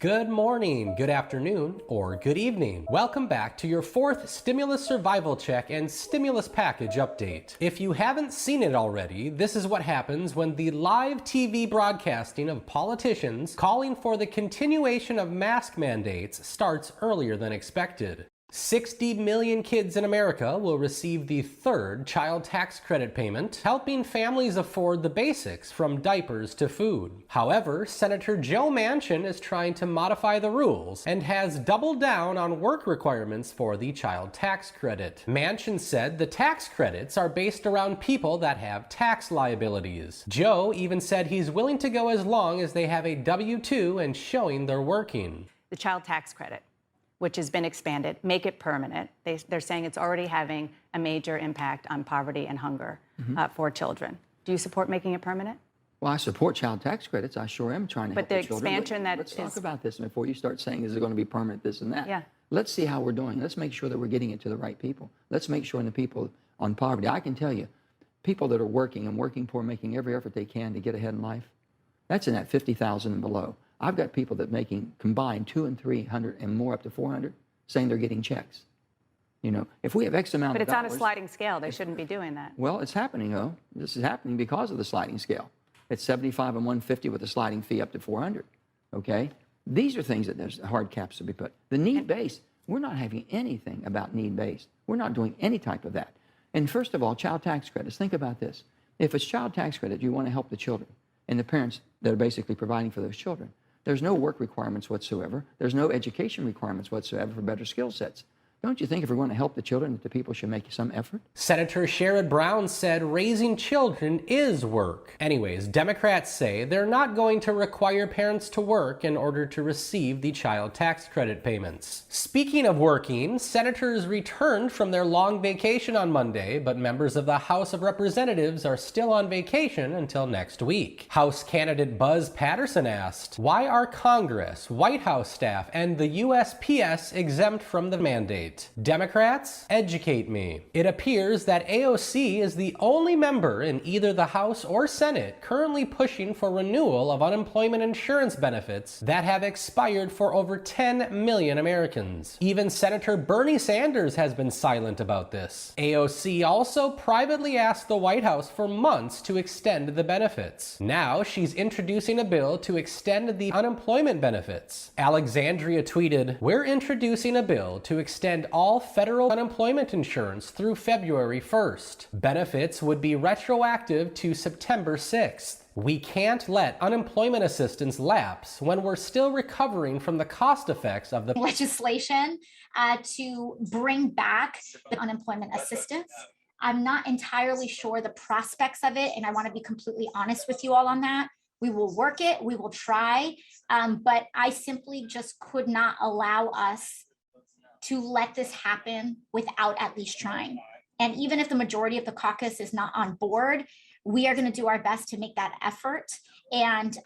Good morning, good afternoon, or good evening. Welcome back to your fourth stimulus survival check and stimulus package update. If you haven't seen it already, this is what happens when the live TV broadcasting of politicians calling for the continuation of mask mandates starts earlier than expected. 60 million kids in America will receive the third child tax credit payment, helping families afford the basics from diapers to food. However, Senator Joe Manchin is trying to modify the rules and has doubled down on work requirements for the child tax credit. Manchin said the tax credits are based around people that have tax liabilities. Joe even said he's willing to go as long as they have a W-2 and showing they're working. The child tax credit, which has been expanded, make it permanent. They're saying it's already having a major impact on poverty and hunger for children. Do you support making it permanent? Well, I support child tax credits. I sure am trying to help the children. But the expansion Let's talk about this before you start saying, is it going to be permanent, this and that? Yeah. Let's see how we're doing. Let's make sure that we're getting it to the right people. Let's make sure the people on poverty. I can tell you, people that are working and working poor, making every effort they can to get ahead in life, that's in that 50,000 and below. I've got people that making combined 200 and 300 and more up to 400 saying they're getting checks. You know, if we have X amount But of it's dollars, on a sliding scale. They shouldn't be doing that. Well, it's happening, though. This is happening because of the sliding scale. It's 75 and 150 with a sliding fee up to 400. Okay? These are things that there's hard caps to be put. The need-based, we're not having anything about need-based. We're not doing any type of that. And first of all, child tax credits. Think about this. If it's child tax credit, you want to help the children and the parents that are basically providing for those children. There's no work requirements whatsoever. There's no education requirements whatsoever for better skill sets. Don't you think if we're going to help the children that the people should make some effort? Senator Sherrod Brown said raising children is work. Anyways, Democrats say they're not going to require parents to work in order to receive the child tax credit payments. Speaking of working, senators returned from their long vacation on Monday, but members of the House of Representatives are still on vacation until next week. House candidate Buzz Patterson asked, "Why are Congress, White House staff, and the USPS exempt from the mandate? Democrats, educate me." It appears that AOC is the only member in either the House or Senate currently pushing for renewal of unemployment insurance benefits that have expired for over 10 million Americans. Even Senator Bernie Sanders has been silent about this. AOC also privately asked the White House for months to extend the benefits. Now she's introducing a bill to extend the unemployment benefits. Alexandria tweeted, "We're introducing a bill to extend all federal unemployment insurance through February 1st. Benefits would be retroactive to September 6th. We can't let unemployment assistance lapse when we're still recovering from the cost effects of the legislation to bring back the unemployment assistance. I'm not entirely sure the prospects of it, and I want to be completely honest with you all on that. We will work it, we will try, but I simply just could not allow us to let this happen without at least trying. And even if the majority of the caucus is not on board, we are going to do our best to make that effort. And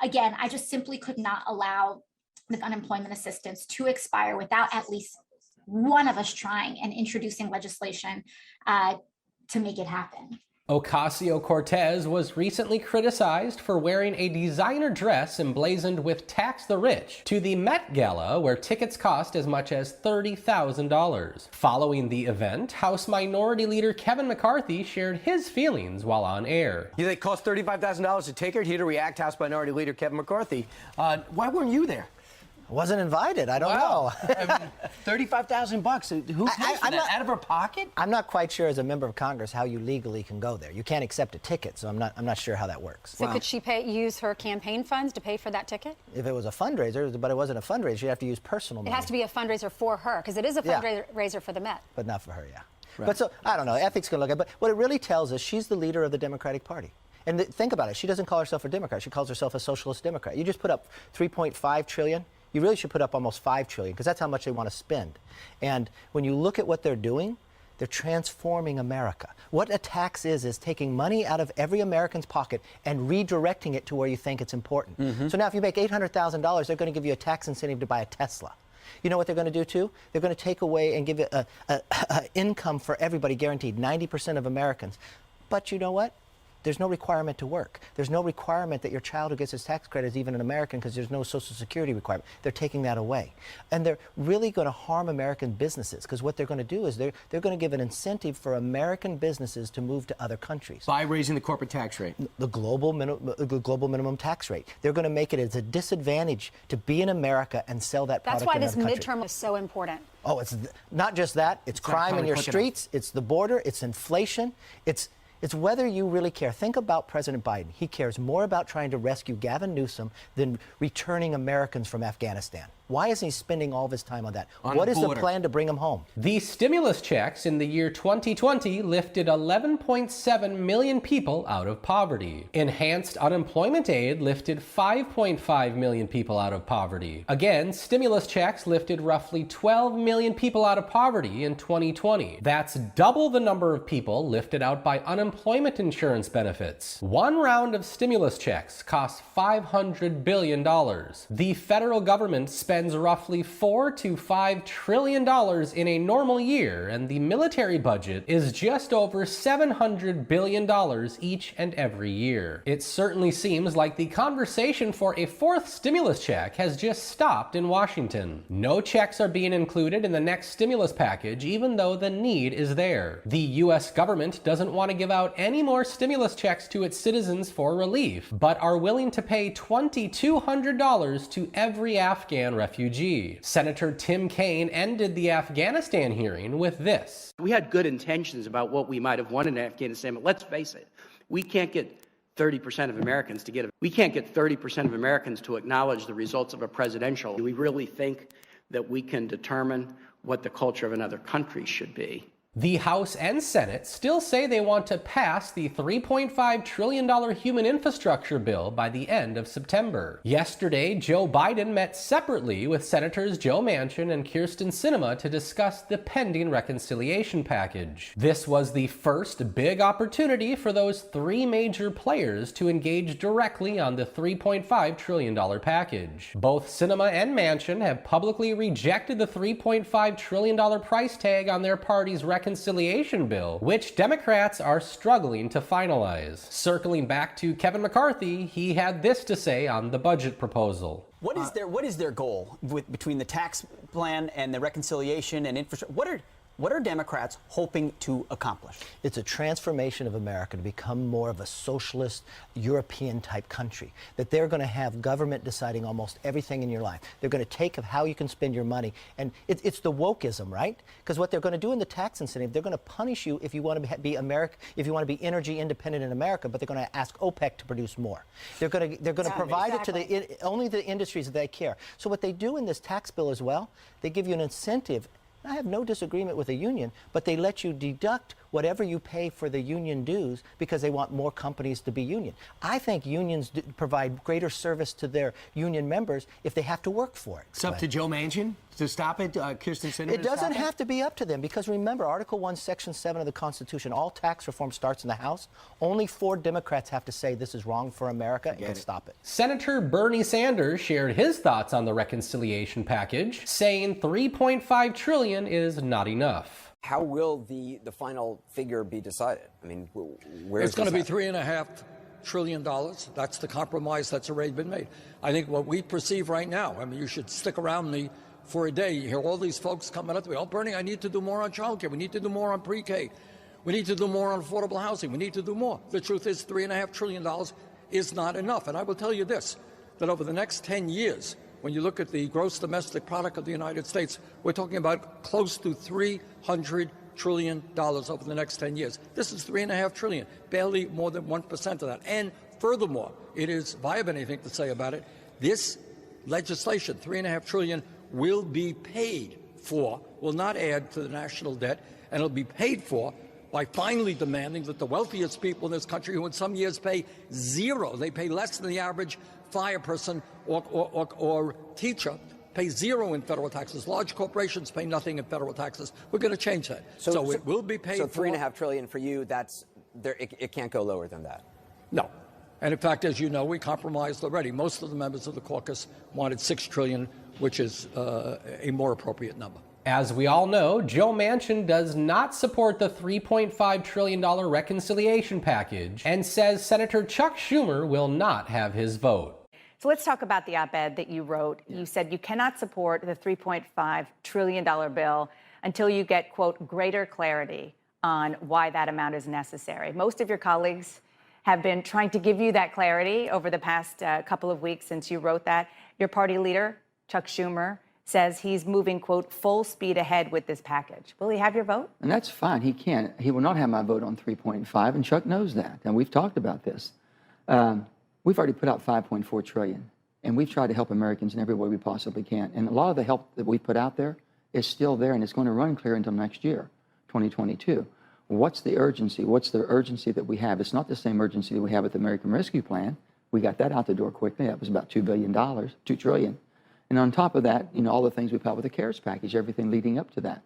again, I just simply could not allow the unemployment assistance to expire without at least one of us trying and introducing legislation to make it happen. Ocasio-Cortez was recently criticized for wearing a designer dress emblazoned with "Tax the Rich" to the Met Gala, where tickets cost as much as $30,000. Following the event, House Minority Leader Kevin McCarthy shared his feelings while on air. You think it cost $35,000 a ticket? Here to react, House Minority Leader Kevin McCarthy. Why weren't you there? I wasn't invited. I don't know. I mean, $35,000. Who pays for that? Out of her pocket? I'm not quite sure, as a member of Congress, how you legally can go there. You can't accept a ticket, so I'm not sure how that works. So could she use her campaign funds to pay for that ticket? If it was a fundraiser, but it wasn't a fundraiser, she'd have to use personal money. It has to be a fundraiser for her, because it is a fundraiser for the Met. But not for her, yeah. Right. But so, I don't know, ethics can look at it, but what it really tells us, she's the leader of the Democratic Party. And think about it, she doesn't call herself a Democrat, she calls herself a socialist Democrat. You just put up $3.5 trillion. You really should put up almost $5 trillion, because that's how much they want to spend. And when you look at what they're doing, they're transforming America. What a tax is taking money out of every American's pocket and redirecting it to where you think it's important. So now if you make $800,000, they're going to give you a tax incentive to buy a Tesla. You know what they're going to do, too? They're going to take away and give it an income for everybody guaranteed, 90% of Americans. But you know what? There's no requirement to work. There's no requirement that your child who gets his tax credit is even an American because there's no Social Security requirement. They're taking that away. And they're really going to harm American businesses because what they're going to do is they're going to give an incentive for American businesses to move to other countries. By raising the corporate tax rate. The global minimum tax rate. They're going to make it as a disadvantage to be in America and sell that product That's why in this another country. midterm is so important. Oh, it's not just that. It's crime in your streets. It's the border. It's inflation. It's whether you really care. Think about President Biden. He cares more about trying to rescue Gavin Newsom than returning Americans from Afghanistan. Why isn't he spending all of his time on that? What is the plan to bring him home? The stimulus checks in the year 2020 lifted 11.7 million people out of poverty. Enhanced unemployment aid lifted 5.5 million people out of poverty. Again, stimulus checks lifted roughly 12 million people out of poverty in 2020. That's double the number of people lifted out by unemployment insurance benefits. One round of stimulus checks costs $500 billion. The federal government spends roughly $4 to $5 trillion in a normal year, and the military budget is just over $700 billion each and every year. It certainly seems like the conversation for a fourth stimulus check has just stopped in Washington. No checks are being included in the next stimulus package, even though the need is there. The US government doesn't want to give out any more stimulus checks to its citizens for relief, but are willing to pay $2,200 to every Afghan refugee. Senator Tim Kaine ended the Afghanistan hearing with this. We had good intentions about what we might have wanted in Afghanistan, but let's face it, we can't get 30% of Americans to we can't get 30% of Americans to acknowledge the results of a presidential. Do we really think that we can determine what the culture of another country should be? The House and Senate still say they want to pass the $3.5 trillion human infrastructure bill by the end of September. Yesterday, Joe Biden met separately with Senators Joe Manchin and Kyrsten Sinema to discuss the pending reconciliation package. This was the first big opportunity for those three major players to engage directly on the $3.5 trillion package. Both Sinema and Manchin have publicly rejected the $3.5 trillion price tag on their party's reconciliation bill, which Democrats are struggling to finalize. Circling back to Kevin McCarthy, he had this to say on the budget proposal. What is their goal between the tax plan and the reconciliation and infrastructure? What are Democrats hoping to accomplish? It's a transformation of America to become more of a socialist, European-type country, that they're going to have government deciding almost everything in your life. They're going to take of how you can spend your money. And it's the wokeism, right? Because what they're going to do in the tax incentive, they're going to punish you if you want to be if you want to be energy independent in America, but they're going to ask OPEC to produce more. They're going to provide it to only the industries that they care. So what they do in this tax bill as well, they give you an incentive. I have no disagreement with a union, but they let you deduct whatever you pay for the union dues because they want more companies to be union. I think unions provide greater service to their union members if they have to work for it. It's up to Joe Manchin to stop it, Kyrsten Sinema. It doesn't have to be up to them because remember, Article 1, Section 7 of the Constitution, all tax reform starts in the House. Only 4 Democrats have to say this is wrong for America and can stop it. Senator Bernie Sanders shared his thoughts on the reconciliation package, saying $3.5 trillion is not enough. How will the final figure be decided? I mean, where it's going to be $3.5 trillion. That's the compromise that's already been made. I think what we perceive right now, I mean, you should stick around for a day. You hear all these folks coming up to me, oh, Bernie, I need to do more on child care. We need to do more on pre-K. We need to do more on affordable housing. We need to do more. The truth is $3.5 trillion is not enough. And I will tell you this, that over the next 10 years, when you look at the gross domestic product of the United States, we're talking about close to $300 trillion over the next 10 years. This is $3.5 trillion, barely more than 1% of that. And furthermore, if I have anything to say about it, this legislation, $3.5 trillion, will be paid for, will not add to the national debt, and it'll be paid for by finally demanding that the wealthiest people in this country, who in some years pay zero, they pay less than the average fireperson or teacher, pay zero in federal taxes. Large corporations pay nothing in federal taxes. We're going to change that. So it will be paid for. So $3.5 trillion for you, it can't go lower than that? No. And in fact, as you know, we compromised already. Most of the members of the caucus wanted $6 trillion, which is a more appropriate number. As we all know, Joe Manchin does not support the $3.5 trillion reconciliation package and says Senator Chuck Schumer will not have his vote. So let's talk about the op-ed that you wrote. You said you cannot support the $3.5 trillion bill until you get, quote, greater clarity on why that amount is necessary. Most of your colleagues have been trying to give you that clarity over the past couple of weeks since you wrote that. Your party leader, Chuck Schumer, says he's moving, quote, full speed ahead with this package. Will he have your vote? And that's fine. He can't. He will not have my vote on 3.5, and Chuck knows that. And we've talked about this. We've already put out $5.4 trillion, and we've tried to help Americans in every way we possibly can. And a lot of the help that we put out there is still there, and it's going to run clear until next year, 2022. What's the urgency? What's the urgency that we have? It's not the same urgency that we have with the American Rescue Plan. We got that out the door quickly. That was about $2 billion, $2 trillion. And on top of that, all the things we put out with the CARES package, everything leading up to that.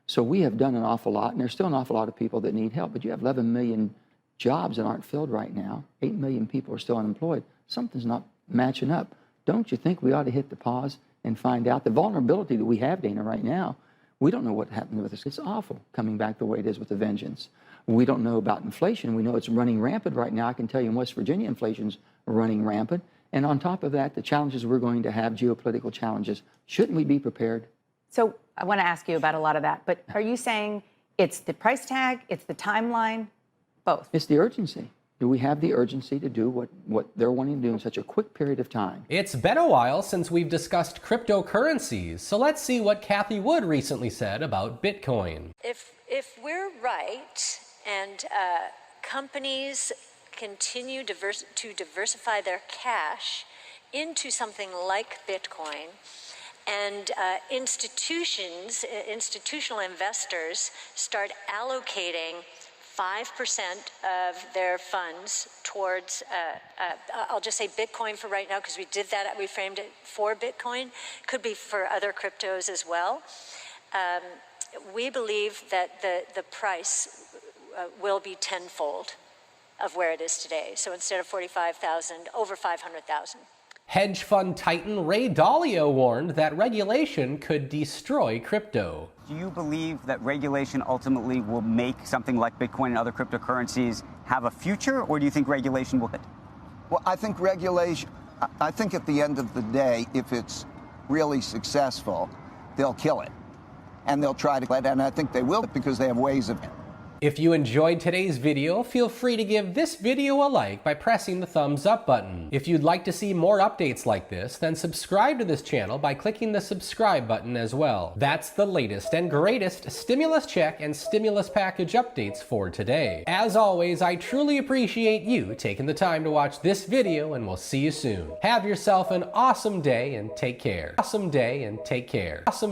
So we have done an awful lot, and there's still an awful lot of people that need help. But you have 11 million jobs that aren't filled right now. 8 million people are still unemployed. Something's not matching up. Don't you think we ought to hit the pause and find out the vulnerability that we have, Dana, right now? We don't know what happened with this. It's awful coming back the way it is with a vengeance. We don't know about inflation. We know it's running rampant right now. I can tell you in West Virginia, inflation's running rampant. And on top of that, the challenges we're going to have, geopolitical challenges. Shouldn't we be prepared? So I want to ask you about a lot of that, but are you saying it's the price tag, it's the timeline, both? It's the urgency. Do we have the urgency to do what they're wanting to do in such a quick period of time? It's been a while since we've discussed cryptocurrencies, so let's see what Kathy Wood recently said about Bitcoin. If we're right and companies continue to diversify their cash into something like Bitcoin, and institutional investors start allocating 5% of their funds towards, I'll just say Bitcoin for right now, because we did that, we framed it for Bitcoin, could be for other cryptos as well. We believe that the price will be tenfold of where it is today. So instead of 45,000, over 500,000. Hedge fund titan Ray Dalio warned that regulation could destroy crypto. Do you believe that regulation ultimately will make something like Bitcoin and other cryptocurrencies have a future, or do you think regulation will hit? Well, I think at the end of the day, if it's really successful, they'll kill it. And they'll try to, and I think they will, because they have ways of. If you enjoyed today's video, feel free to give this video a like by pressing the thumbs up button. If you'd like to see more updates like this, then subscribe to this channel by clicking the subscribe button as well. That's the latest and greatest stimulus check and stimulus package updates for today. As always, I truly appreciate you taking the time to watch this video, and we'll see you soon. Have yourself an awesome day and take care. Awesome day and take care. Awesome